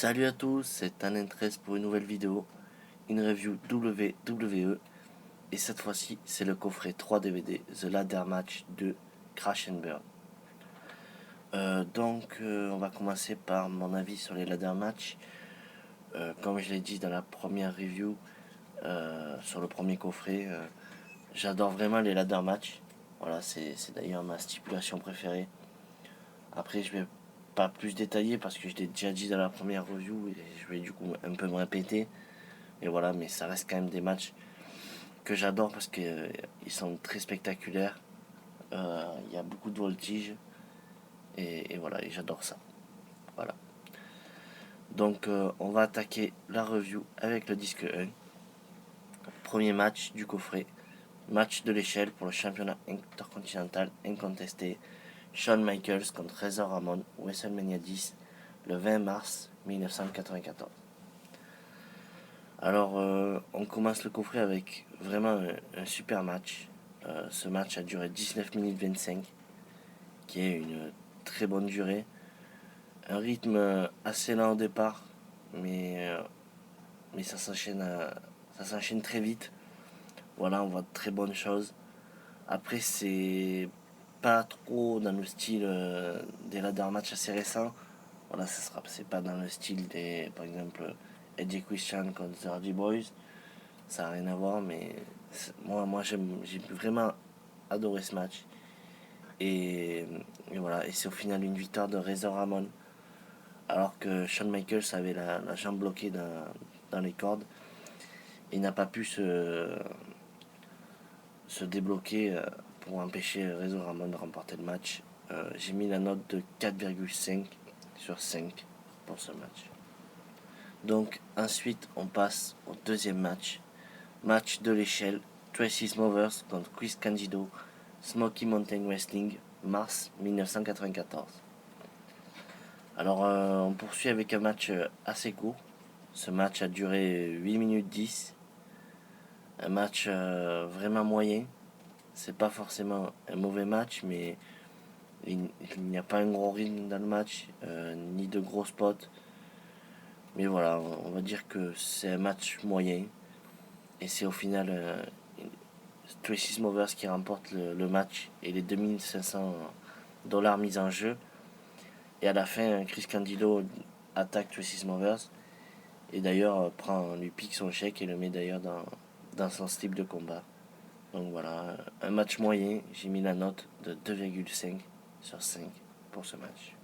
Salut à tous, c'est Tanen13 pour une nouvelle vidéo, une review WWE, et cette fois-ci c'est le coffret 3 DVD The Ladder Match de Crash and Burn. On va commencer par mon avis sur les Ladder Match. Comme je l'ai dit dans la première review sur le premier coffret, j'adore vraiment les Ladder Match. Voilà, c'est d'ailleurs ma stipulation préférée. Après je vais pas plus détailler parce que je l'ai déjà dit dans la première review et je vais du coup un peu me répéter. Et voilà, mais ça reste quand même des matchs que j'adore parce qu'ils sont très spectaculaires. Il y a beaucoup de voltige et voilà, et j'adore ça. Voilà. On va attaquer la review avec le disque 1. Premier match du coffret. Match de l'échelle pour le championnat intercontinental incontesté. Shawn Michaels contre Razor Ramon, WrestleMania 10, le 20 mars 1994. On commence le coffret avec vraiment un super match. Ce match a duré 19 minutes 25, qui est une très bonne durée. Un rythme assez lent au départ, mais ça s'enchaîne très vite. Voilà, on voit de très bonnes choses. Après, c'est pas trop dans le style des ladder match assez récents. Voilà, c'est pas dans le style des, par exemple, Eddie Christian contre The Hardy Boys. Ça n'a rien à voir, mais moi j'ai vraiment adoré ce match. Et, et voilà, et c'est au final une victoire de Razor Ramon. Alors que Shawn Michaels avait la jambe bloquée dans les cordes. Il n'a pas pu se débloquer pour empêcher Razor Ramon de remporter le match. J'ai mis la note de 4,5 sur 5 pour ce match. Donc ensuite on passe au deuxième match. Match de l'échelle, Tracy Smothers contre Chris Candido, Smoky Mountain Wrestling, mars 1994. On poursuit avec un match assez court. Ce match a duré 8 minutes 10. Un match vraiment moyen. C'est pas forcément un mauvais match, mais il n'y a pas un gros rythme dans le match, ni de gros spots. Mais voilà, on va dire que c'est un match moyen. Et c'est au final Tracy Smothers qui remporte le match et les 2500$ mis en jeu. Et à la fin, Chris Candido attaque Tracy Smothers et d'ailleurs lui pique son chèque et le met d'ailleurs dans son style de combat. Donc voilà, un match moyen, j'ai mis la note de 2,5 sur 5 pour ce match.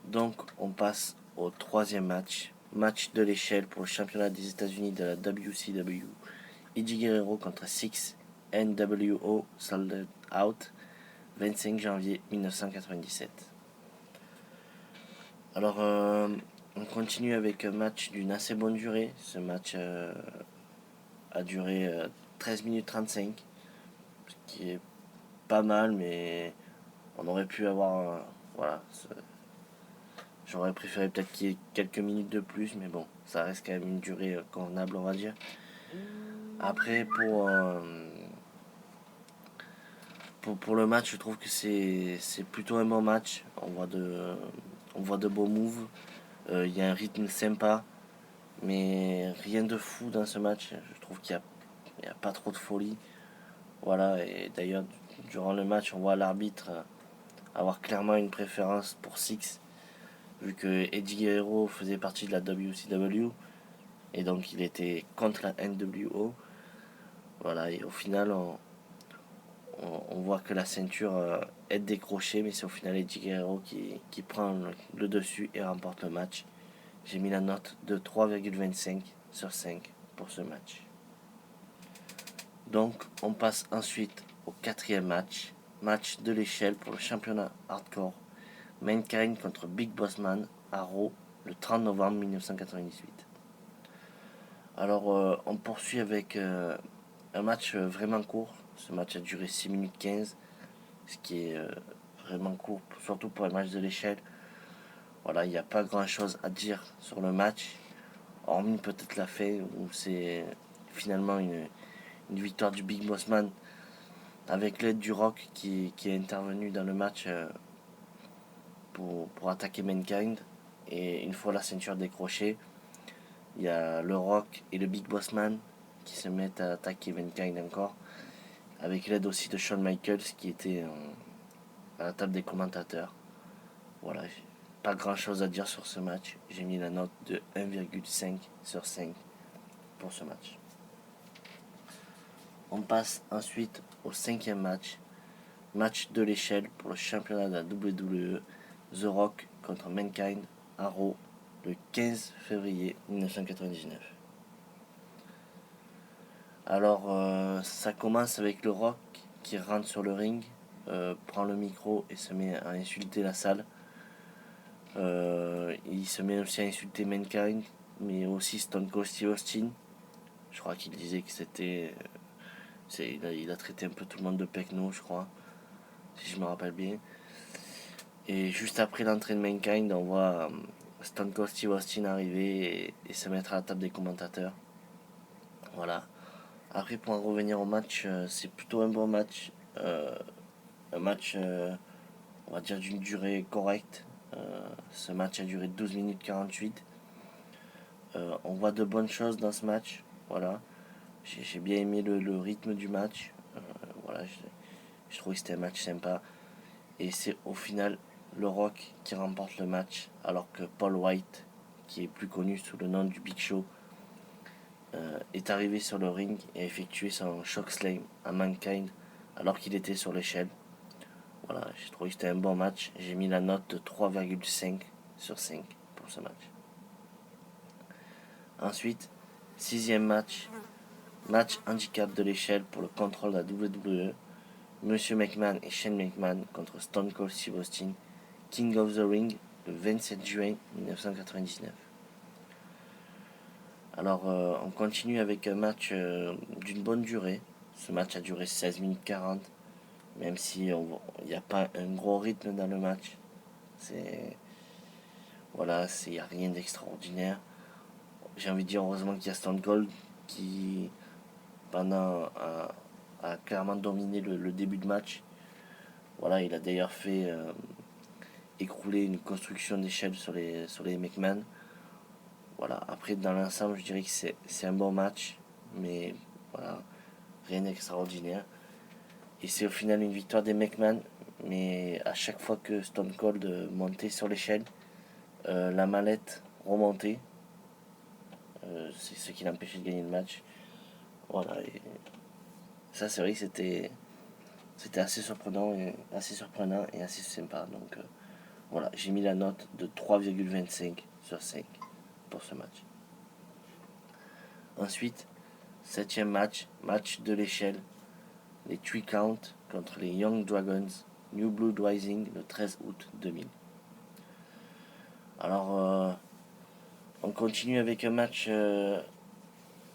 Donc on passe au troisième match. Match de l'échelle pour le championnat des États-Unis de la WCW. Eddie Guerrero contre Six NWO Sold Out, 25 janvier 1997. On continue avec un match d'une assez bonne durée. Ce match a duré 13 minutes 35, ce qui est pas mal, mais on aurait pu avoir. Voilà, j'aurais préféré peut-être qu'il y ait quelques minutes de plus, mais bon, ça reste quand même une durée convenable, on va dire. Après, pour le match, je trouve que c'est plutôt un bon match. On voit de beaux moves. Il y a un rythme sympa, mais rien de fou dans ce match. Je trouve qu'il y a pas trop de folie. Voilà, et d'ailleurs, durant le match, on voit l'arbitre avoir clairement une préférence pour Six, vu que Eddie Guerrero faisait partie de la WCW, et donc il était contre la NWO. Voilà, et au final, on voit que la ceinture est décrochée, mais c'est au final Eddie Guerrero qui prend le dessus et remporte le match. J'ai mis la note de 3,25 sur 5 pour ce match. Donc on passe ensuite au quatrième match. Match de l'échelle pour le championnat hardcore. Mankind contre Big Boss Man à Raw le 30 novembre 1998. On poursuit avec un match vraiment court. Ce match a duré 6 minutes 15, ce qui est vraiment court, surtout pour un match de l'échelle. Voilà, il n'y a pas grand chose à dire sur le match, hormis peut-être la fin où c'est finalement une victoire du Big Boss Man avec l'aide du Rock qui est intervenu dans le match pour attaquer Mankind. Et une fois la ceinture décrochée, il y a le Rock et le Big Boss Man qui se mettent à attaquer Mankind encore, avec l'aide aussi de Shawn Michaels qui était à la table des commentateurs. Voilà, pas grand chose à dire sur ce match. J'ai mis la note de 1,5 sur 5 pour ce match. On passe ensuite au cinquième match. Match de l'échelle pour le championnat de la WWE. The Rock contre Mankind à Raw le 15 février 1999. Alors, ça commence avec le Rock qui rentre sur le ring, prend le micro et se met à insulter la salle. Il se met aussi à insulter Mankind, mais aussi Stone Cold Steve Austin. Je crois qu'il disait que c'était. Il a traité un peu tout le monde de pecno, je crois, si je me rappelle bien. Et juste après l'entrée de Mankind, on voit Stone Cold Steve Austin arriver et se mettre à la table des commentateurs. Voilà. Après, pour en revenir au match, c'est plutôt un bon match. Un match, on va dire, d'une durée correcte. Ce match a duré 12 minutes 48. On voit de bonnes choses dans ce match. Voilà. J'ai bien aimé le rythme du match. Voilà, je trouve que c'était un match sympa. Et c'est au final le Rock qui remporte le match, alors que Paul White, qui est plus connu sous le nom du Big Show, est arrivé sur le ring et a effectué son chokeslam à Mankind alors qu'il était sur l'échelle. Voilà, j'ai trouvé que c'était un bon match. J'ai mis la note de 3,5 sur 5 pour ce match. Ensuite, sixième match. Match handicap de l'échelle pour le contrôle de la WWE. Monsieur McMahon et Shane McMahon contre Stone Cold Steve Austin. King of the Ring le 27 juin 1999. Alors, on continue avec un match d'une bonne durée. Ce match a duré 16 minutes 40, même si il n'y a pas un gros rythme dans le match. Voilà, il n'y a rien d'extraordinaire. J'ai envie de dire heureusement qu'il y a Stone Cold qui, pendant, a clairement dominé le début de match. Voilà, il a d'ailleurs fait écrouler une construction d'échelle sur les McMahon. Voilà, après dans l'ensemble je dirais que c'est un bon match, mais voilà, rien d'extraordinaire. Et c'est au final une victoire des McMahon, mais à chaque fois que Stone Cold montait sur l'échelle, la mallette remontait. C'est ce qui l'empêchait de gagner le match. Voilà, et ça c'est vrai que c'était assez surprenant et assez sympa. Donc voilà, j'ai mis la note de 3,25 sur 5 pour ce match. Ensuite, septième match, match de l'échelle, les 3 Count contre les Young Dragons, New Blood Rising le 13 août 2000. Alors, on continue avec un match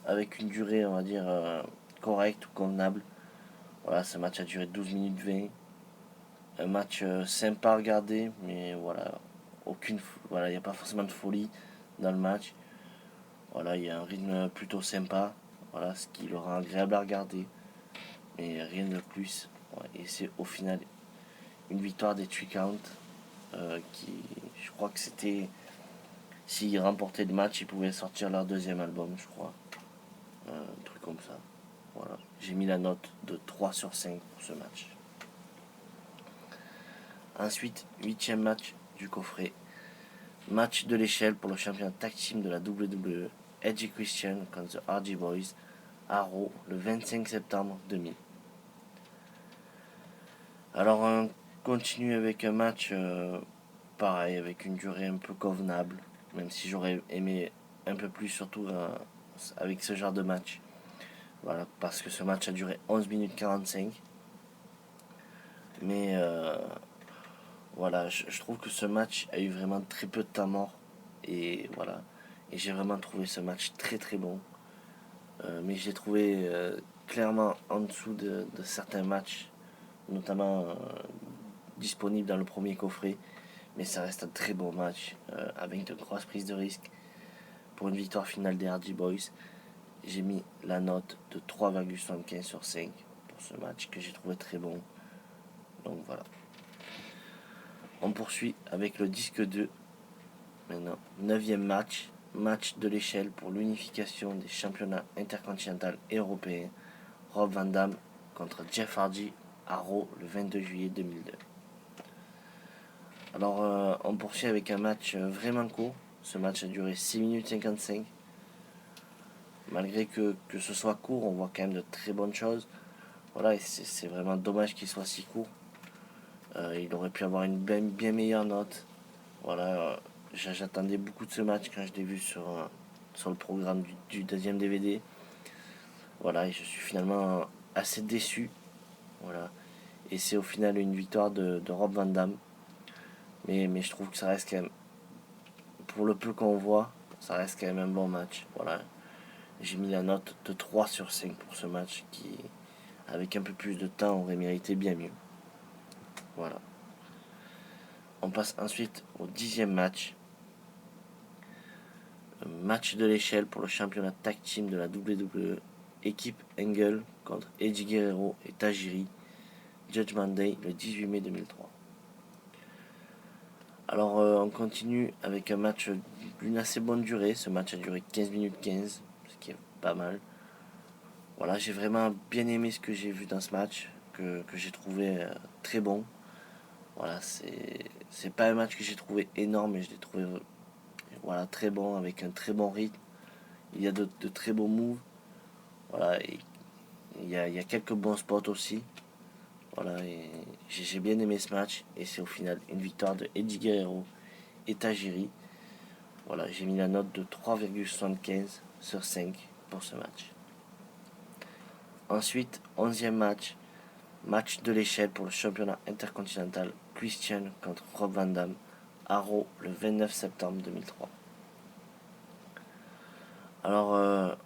avec une durée, on va dire, correcte ou convenable. Voilà, ce match a duré 12 minutes 20. Un match sympa à regarder, mais voilà, il n'y a pas forcément de folie dans le match. Voilà, il y a un rythme plutôt sympa, voilà, ce qui le rend agréable à regarder, mais rien de plus. Ouais, et c'est au final une victoire des 3 Count qui, je crois que c'était, s'ils remportaient le match, ils pouvaient sortir leur deuxième album, je crois. Un truc comme ça. Voilà, j'ai mis la note de 3 sur 5 pour ce match. Ensuite, huitième match du coffret. Match de l'échelle pour le champion tag team de la WWE, Edge et Christian contre The Hardy Boys, à Raw le 25 septembre 2000. Alors on continue avec un match pareil, avec une durée un peu convenable, même si j'aurais aimé un peu plus, surtout avec ce genre de match. Voilà, parce que ce match a duré 11 minutes 45. Mais voilà, je trouve que ce match a eu vraiment très peu de temps mort. Et voilà. Et j'ai vraiment trouvé ce match très très bon. Mais j'ai trouvé clairement en dessous de certains matchs, notamment disponibles dans le premier coffret. Mais ça reste un très bon match, avec de grosses prises de risque. Pour une victoire finale des Hardy Boys, j'ai mis la note de 3,75 sur 5 pour ce match que j'ai trouvé très bon. Donc voilà. On poursuit avec le disque 2. Maintenant, neuvième match. Match de l'échelle pour l'unification des championnats intercontinental et européens. Rob Van Dam contre Jeff Hardy à Raw le 22 juillet 2002. Alors, on poursuit avec un match vraiment court. Ce match a duré 6 minutes 55. Malgré que ce soit court, on voit quand même de très bonnes choses. Voilà, et c'est vraiment dommage qu'il soit si court. Il aurait pu avoir une bien meilleure note. Voilà, j'attendais beaucoup de ce match quand je l'ai vu sur le programme du deuxième DVD. Voilà, et je suis finalement assez déçu. Voilà. Et c'est au final une victoire de Rob Van Dam. Mais je trouve que ça reste quand même, pour le peu qu'on voit, ça reste quand même un bon match. Voilà. J'ai mis la note de 3 sur 5 pour ce match qui, avec un peu plus de temps, aurait mérité bien mieux. Voilà. On passe ensuite au 10e match. Un match de l'échelle pour le championnat tag team de la WWE. Équipe Engel contre Eddie Guerrero et Tajiri. Judgment Day le 18 mai 2003. Alors on continue avec un match d'une assez bonne durée. Ce match a duré 15 minutes 15, ce qui est pas mal. Voilà, j'ai vraiment bien aimé ce que j'ai vu dans ce match, que j'ai trouvé très bon. Voilà, c'est pas un match que j'ai trouvé énorme, mais je l'ai trouvé voilà, très bon, avec un très bon rythme. Il y a de très beaux moves. Voilà, et il y a quelques bons spots aussi. Voilà, et j'ai bien aimé ce match. Et c'est au final une victoire de Eddie Guerrero et Tajiri. Voilà, j'ai mis la note de 3,75 sur 5 pour ce match. Ensuite, 11e match. Match de l'échelle pour le championnat intercontinental. Christian contre Rob Van Dam à Raw le 29 septembre 2003. Alors,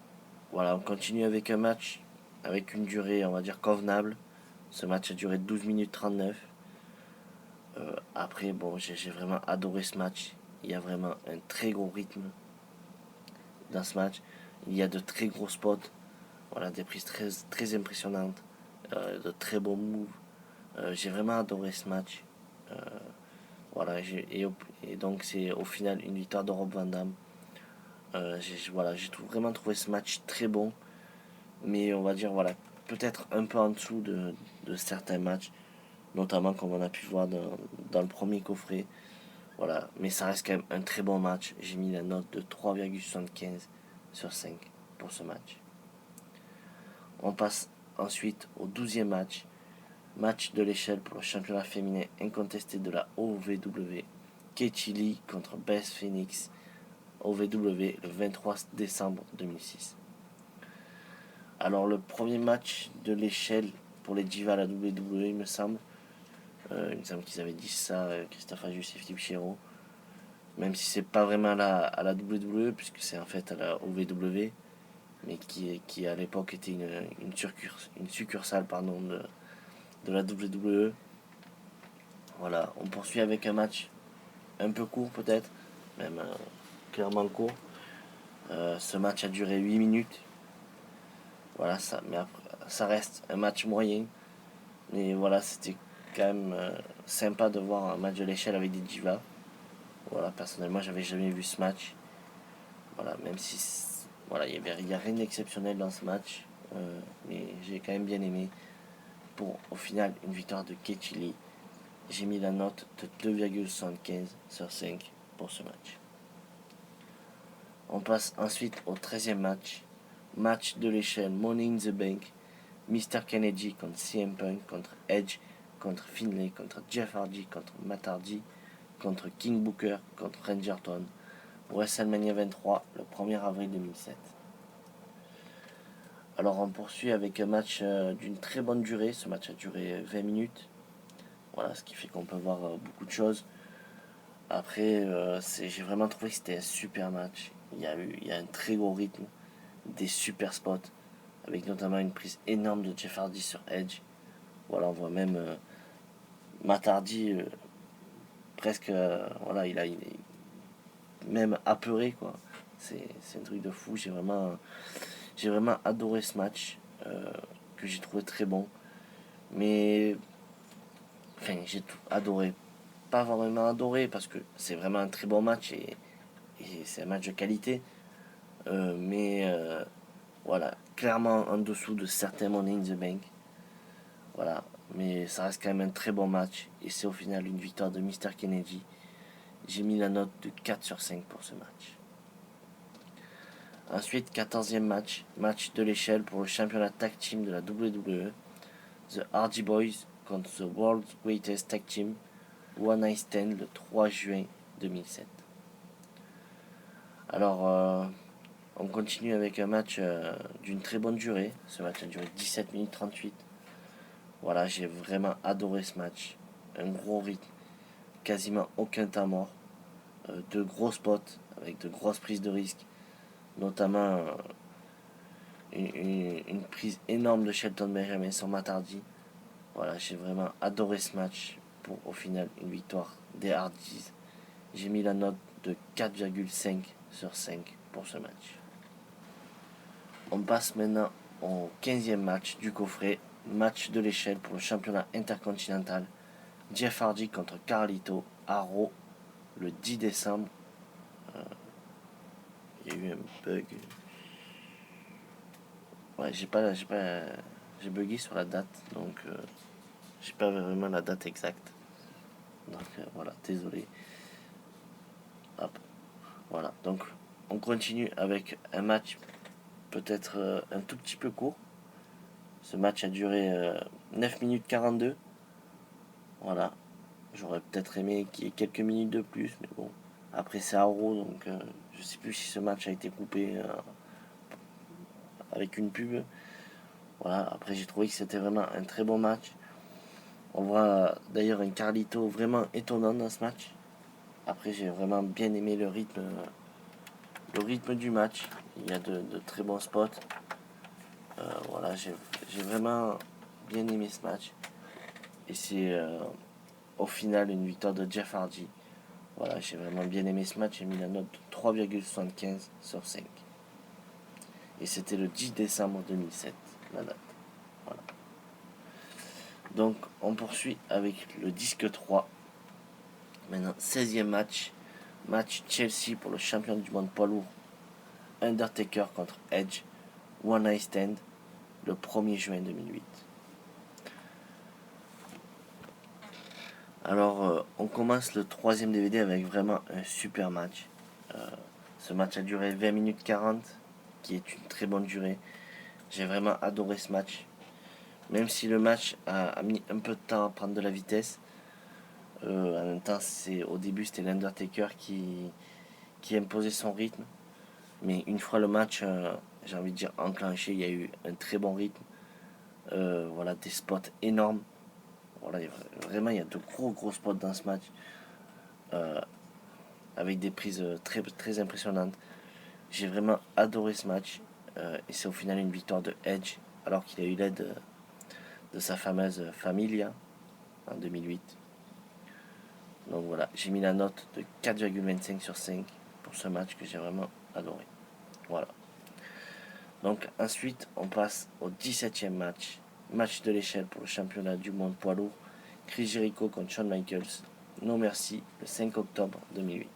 voilà, on continue avec un match avec une durée, on va dire, convenable. Ce match a duré 12 minutes 39. Après, bon, j'ai vraiment adoré ce match. Il y a vraiment un très gros rythme dans ce match. Il y a de très gros spots. Voilà, des prises très impressionnantes. De très beaux moves. J'ai vraiment adoré ce match. Voilà, et donc c'est au final une victoire de Rob Van Dam. Voilà, j'ai vraiment trouvé ce match très bon. Mais on va dire, voilà, peut-être un peu en dessous de certains matchs. Notamment comme on a pu voir dans le premier coffret. Voilà, mais ça reste quand même un très bon match. J'ai mis la note de 3,75 sur 5 pour ce match. On passe ensuite au 12e match. Match de l'échelle pour le championnat féminin incontesté de la OVW. Katie Lee contre Beth Phoenix. OVW le 23 décembre 2006. Alors le premier match de l'échelle pour les divas à la WWE, il me semble. Il me semble qu'ils avaient dit ça, Christophe Ajus et Philippe Chéreau. Même si c'est pas vraiment à la WWE, puisque c'est en fait à la OVW, mais qui à l'époque était une succursale pardon, de la WWE. Voilà, on poursuit avec un match un peu court peut-être, même clairement court. Ce match a duré 8 minutes. Voilà, mais après, ça reste un match moyen. Mais voilà, c'était quand même sympa de voir un match de l'échelle avec des divas. Voilà, personnellement, j'avais jamais vu ce match. Voilà, même si voilà, il y a rien d'exceptionnel dans ce match, mais j'ai quand même bien aimé. Pour au final une victoire de Katie Lee, j'ai mis la note de 2,75 sur 5 pour ce match. On passe ensuite au 13e match. Match de l'échelle Money in the Bank. Mr. Kennedy contre CM Punk, contre Edge, contre Finlay, contre Jeff Hardy, contre Matt Hardy, contre King Booker, contre Rangerton. WrestleMania 23, le 1er avril 2007. Alors on poursuit avec un match d'une très bonne durée. Ce match a duré 20 minutes. Voilà, ce qui fait qu'on peut voir beaucoup de choses. Après, j'ai vraiment trouvé que c'était un super match. Il y a un très gros rythme, des super spots, avec notamment une prise énorme de Jeff Hardy sur Edge. Voilà, on voit même Matt Hardy presque, voilà, il est même apeuré quoi. C'est un truc de fou. J'ai vraiment adoré ce match que j'ai trouvé très bon. Mais enfin, j'ai tout adoré. Pas vraiment adoré parce que c'est vraiment un très bon match et et c'est un match de qualité. Mais voilà, clairement en dessous de certains Money in the Bank. Voilà, mais ça reste quand même un très bon match. Et c'est au final une victoire de Mr. Kennedy. J'ai mis la note de 4 sur 5 pour ce match. Ensuite, 14e match, match de l'échelle pour le championnat tag team de la WWE. The Hardy Boys contre The World's Greatest Tag Team, One Night Stand le 3 juin 2007. Alors, on continue avec un match d'une très bonne durée. Ce match a duré 17 minutes 38. Voilà, j'ai vraiment adoré ce match. Un gros rythme, quasiment aucun temps mort. De gros spots avec de grosses prises de risque. Notamment une prise énorme de Shelton Benjamin sur Matt Hardy. Voilà, j'ai vraiment adoré ce match pour au final une victoire des Hardys. J'ai mis la note de 4,5 sur 5 pour ce match. On passe maintenant au 15e match du coffret, match de l'échelle pour le championnat intercontinental. Jeff Hardy contre Carlito à Raw le 10 décembre. Il y a eu un bug. Ouais, j'ai bugué sur la date, donc j'ai pas vraiment la date exacte. Donc voilà, désolé. Hop, voilà, donc on continue avec un match peut-être un tout petit peu court. Ce match a duré 9 minutes 42. Voilà, j'aurais peut-être aimé qu'il y ait quelques minutes de plus, mais bon. Après c'est à Raw, donc je sais plus si ce match a été coupé avec une pub. Voilà, après j'ai trouvé que c'était vraiment un très bon match. On voit d'ailleurs un Carlito vraiment étonnant dans ce match. Après j'ai vraiment bien aimé le rythme du match. Il y a de très bons spots. Voilà, j'ai vraiment bien aimé ce match. Et c'est au final une victoire de Jeff Hardy. Voilà, j'ai vraiment bien aimé ce match. J'ai mis la note de 3,75 sur 5. Et c'était le 10 décembre 2007, la date. Voilà. Donc on poursuit avec le disque 3. Maintenant, 16e match. Match Chelsea pour le champion du monde poids lourd. Undertaker contre Edge. One Night Stand le 1er juin 2008. Alors, on commence le 3e DVD avec vraiment un super match. Ce match a duré 20 minutes 40, qui est une très bonne durée. J'ai vraiment adoré ce match. Même si le match a mis un peu de temps à prendre de la vitesse. En même temps, au début, c'était l'Undertaker qui imposait son rythme. Mais une fois le match, j'ai envie de dire, enclenché, il y a eu un très bon rythme. Voilà, des spots énormes. Voilà, vraiment, il y a de gros spots dans ce match. Avec des prises très impressionnantes. J'ai vraiment adoré ce match. Et c'est au final une victoire de Edge, alors qu'il a eu l'aide de sa fameuse Familia en 2008. Donc voilà, j'ai mis la note de 4,25 sur 5 pour ce match que j'ai vraiment adoré. Voilà. Donc ensuite, on passe au 17e match. Match de l'échelle pour le championnat du monde poids lourd. Chris Jericho contre Shawn Michaels. No Mercy, le 5 octobre 2008.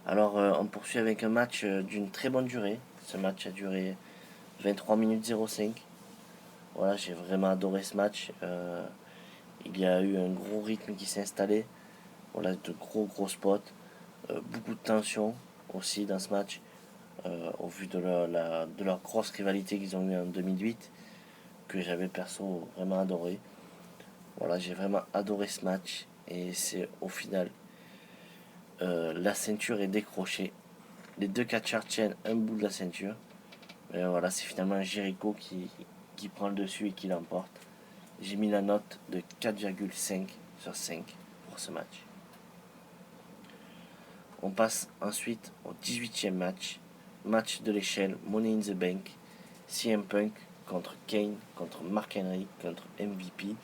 Alors, on poursuit avec un match d'une très bonne durée. Ce match a duré 23 minutes 05. Voilà, j'ai vraiment adoré ce match. Il y a eu un gros rythme qui s'est installé. Voilà, de gros spots. Beaucoup de tension aussi dans ce match. Au vu de leur grosse rivalité qu'ils ont eu en 2008. Que j'avais perso vraiment adoré. Voilà, j'ai vraiment adoré ce match. Et c'est au final, la ceinture est décrochée. Les deux catcheurs tiennent un bout de la ceinture. Et voilà, c'est finalement Jericho qui prend le dessus et qui l'emporte. J'ai mis la note de 4,5 sur 5 pour ce match. On passe ensuite au 18e match. Match de l'échelle Money in the Bank. CM Punk contre Kane, contre Mark Henry, contre MVP,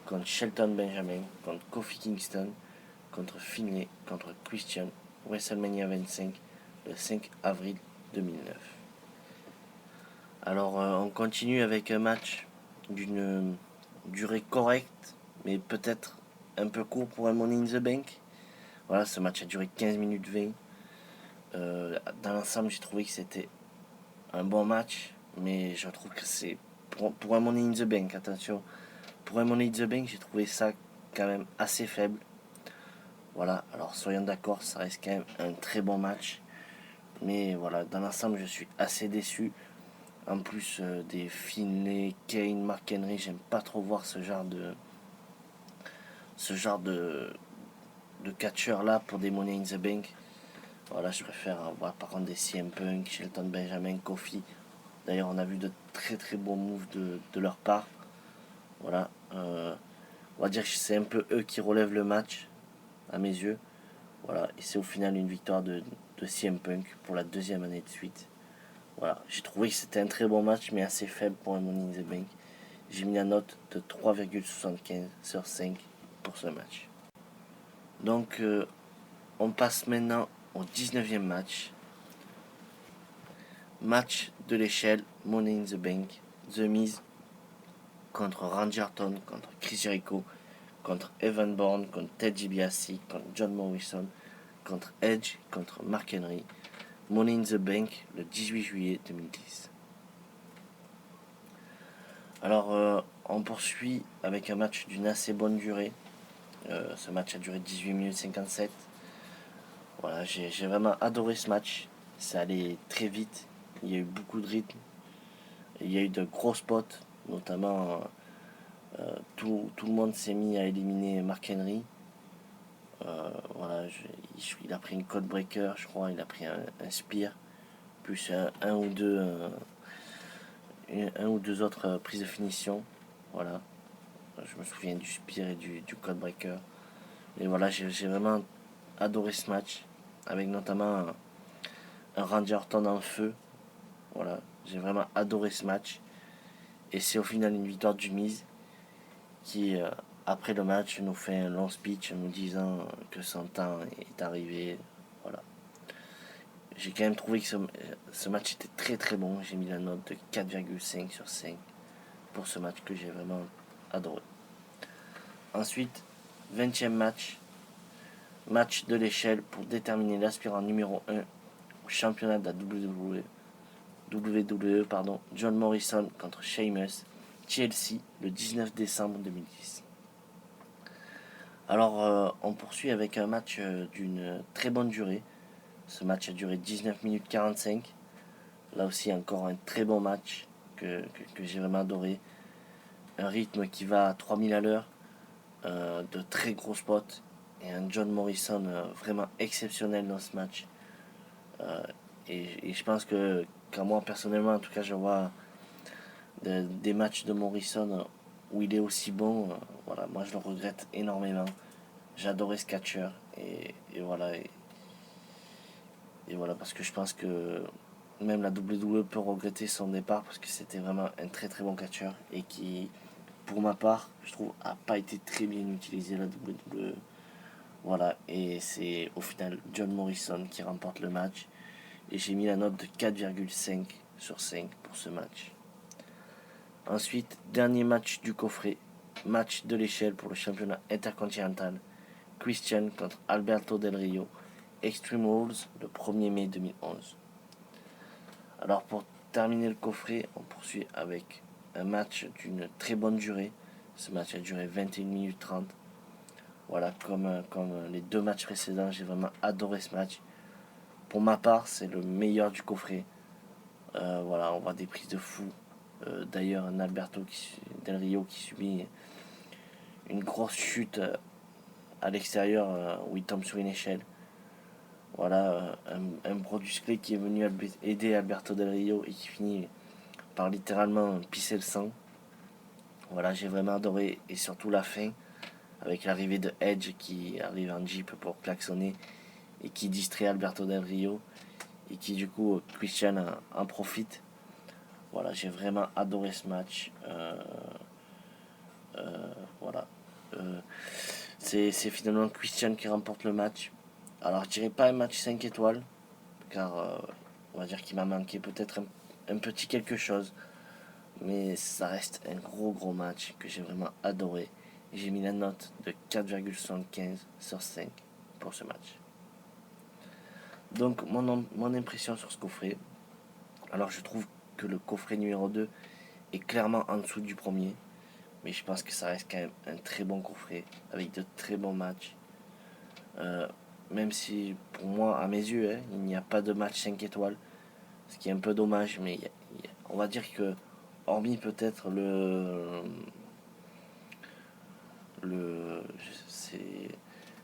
contre Shelton Benjamin, contre Kofi Kingston, contre Finlay, contre Christian. WrestleMania 25, le 5 avril 2009. Alors, on continue avec un match d'une durée correcte, mais peut-être un peu court pour un Money in the Bank. Voilà, ce match a duré 15 minutes 20. Dans l'ensemble, j'ai trouvé que c'était un bon match, mais je trouve que c'est pour un Money in the Bank, attention, pour un Money in the Bank, j'ai trouvé ça quand même assez faible. Voilà, alors soyons d'accord, ça reste quand même un très bon match, mais voilà, dans l'ensemble, je suis assez déçu. En plus des Finlay, Kane, Mark Henry, j'aime pas trop voir ce genre de catcheur là pour des Money in the Bank. Voilà, je préfère avoir par contre des CM Punk, Shelton Benjamin, Kofi. D'ailleurs, on a vu de très très bons moves de leur part. Voilà, on va dire que c'est un peu eux qui relèvent le match à mes yeux. Voilà, et c'est au final une victoire de CM Punk pour la deuxième année de suite. Voilà, j'ai trouvé que c'était un très bon match, mais assez faible pour un Money in the Bank. J'ai mis la note de 3,75 sur 5 pour ce match. Donc, on passe maintenant au 19e match. Match de l'échelle Money in the Bank. The Miz contre Randy Orton, contre Chris Jericho, contre Evan Bourne, contre Ted DiBiase, contre John Morrison, contre Edge, contre Mark Henry. Money in the Bank le 18 juillet 2010. Alors, on poursuit avec un match d'une assez bonne durée. Ce match a duré 18 minutes 57. Voilà, j'ai vraiment adoré ce match. Ça allait très vite. Il y a eu beaucoup de rythme. Il y a eu de gros spots, notamment tout le monde s'est mis à éliminer Mark Henry. Voilà, il a pris une code breaker, je crois, il a pris un spear, plus un ou deux autres prises de finition. Voilà, je me souviens du spear et du code breaker. Et voilà, j'ai vraiment adoré ce match, avec notamment un Randy Orton en feu. Voilà, j'ai vraiment adoré ce match. Et c'est au final une victoire du Miz qui, après le match, nous fait un long speech nous disant que son temps est arrivé. Voilà. J'ai quand même trouvé que ce match était très très bon. J'ai mis la note de 4,5 sur 5 pour ce match que j'ai vraiment adoré. Ensuite, 20e match. Match de l'échelle pour déterminer l'aspirant numéro 1 au championnat de la WWE, John Morrison contre Sheamus, Chelsea, le 19 décembre 2010. Alors, on poursuit avec un match d'une très bonne durée. Ce match a duré 19 minutes 45. Là aussi, encore un très bon match que j'ai vraiment adoré. Un rythme qui va à 3000 à l'heure, de très gros spots et un John Morrison vraiment exceptionnel dans ce match. Euh, et je pense que, quand moi personnellement, en tout cas, je vois des matchs de Morrison où il est aussi bon, voilà, moi je le regrette énormément. J'adorais ce catcher et voilà. Et voilà, parce que je pense que même la WWE peut regretter son départ parce que c'était vraiment un très très bon catcheur et qui, pour ma part, je trouve, a pas été très bien utilisé la WWE. Voilà, et c'est au final John Morrison qui remporte le match. Et j'ai mis la note de 4,5 sur 5 pour ce match. Ensuite, dernier match du coffret. Match de l'échelle pour le championnat intercontinental. Christian contre Alberto Del Rio. Extreme Rules le 1er mai 2011. Alors pour terminer le coffret, on poursuit avec un match d'une très bonne durée. Ce match a duré 21 minutes 30. Voilà, comme les deux matchs précédents, j'ai vraiment adoré ce match. Pour ma part, c'est le meilleur du coffret. Voilà, on voit des prises de fou. D'ailleurs, un Del Rio qui subit une grosse chute à l'extérieur où il tombe sur une échelle. Voilà, un Brodus Clay qui est venu aider Alberto Del Rio et qui finit par littéralement pisser le sang. Voilà, j'ai vraiment adoré, et surtout la fin avec l'arrivée de Edge qui arrive en Jeep pour klaxonner et qui distrait Alberto Del Rio et qui du coup Christian en profite. Voilà, j'ai vraiment adoré ce match. Voilà. Euh, c'est finalement Christian qui remporte le match. Alors je dirais pas un match 5 étoiles car on va dire qu'il m'a manqué peut-être un petit quelque chose. Mais ça reste un gros match que j'ai vraiment adoré. J'ai mis la note de 4,75 sur 5 pour ce match. Donc mon impression sur ce coffret. Alors je trouve que le coffret numéro 2 est clairement en dessous du premier. Mais je pense que ça reste quand même un très bon coffret, avec de très bons matchs. Même si pour moi, à mes yeux, il n'y a pas de match 5 étoiles. Ce qui est un peu dommage, mais on va dire que, hormis peut-être le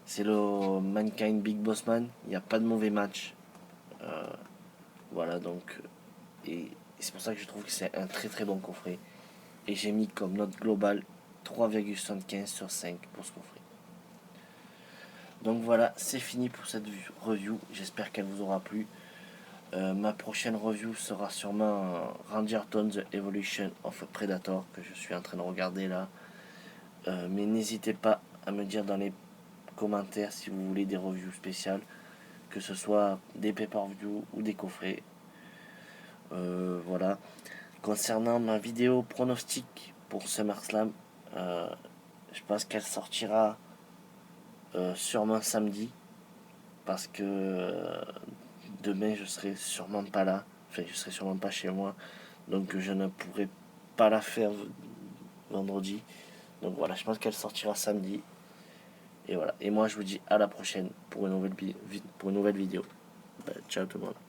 c'est le Mankind Big Boss Man, il n'y a pas de mauvais match. Voilà, donc, et c'est pour ça que je trouve que c'est un très très bon coffret. Et j'ai mis comme note globale 3,75 sur 5 pour ce coffret. Donc voilà, c'est fini pour cette review. J'espère qu'elle vous aura plu. Ma prochaine review sera sûrement Rangerton The Evolution of a Predator, que je suis en train de regarder là. Mais n'hésitez pas à me dire dans les commentaires si vous voulez des reviews spéciales, que ce soit des pay-per-view ou des coffrets. Voilà. Concernant ma vidéo pronostic pour SummerSlam, je pense qu'elle sortira sûrement samedi, parce que demain je serai sûrement pas là, enfin je serai sûrement pas chez moi, donc je ne pourrai pas la faire vendredi. Donc voilà, je pense qu'elle sortira samedi. Et voilà. Et moi je vous dis à la prochaine pour une nouvelle vidéo. Ciao tout le monde.